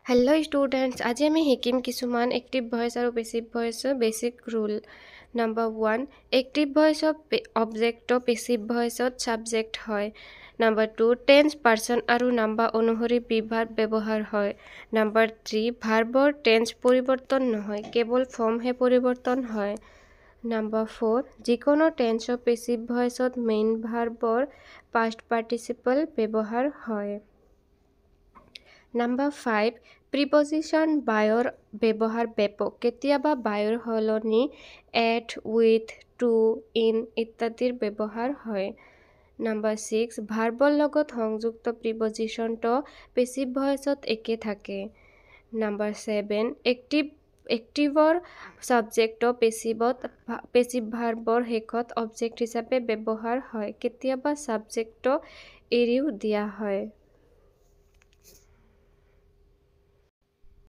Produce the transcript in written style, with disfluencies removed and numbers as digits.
Hello students, আজি আমি শিকিম কিছুমান active voice আৰু passive voice basic rule. Number 1, active voice object passive voice subject হয়. Number 2, tense person আৰু number অনুসৰি বিভাগ ব্যৱহাৰ হয়. Number 3, verbৰ tense পৰিৱৰ্তন নহয়, কেৱল form হে পৰিৱৰ্তন হয়. Number 4, যিকোনো tense passive voice main verbৰ past participle ব্যৱহাৰ হয়. Number 5, preposition byৰ ব্যৱহাৰ ব্যাপক কেতিয়াবা byৰ সলনি at, with, to, in ইত্যাদিৰ ব্যৱহাৰ হয়. Number 6, verbৰ লগত সংযুক্ত prepositionটো passive voiceত একে থাকে. Number 7, activeৰ subjectটো passive verbৰ শেষত object হিচাপে ব্যৱহাৰ হয় কেতিয়াবা subjectটো এৰিও দিয়া হয়.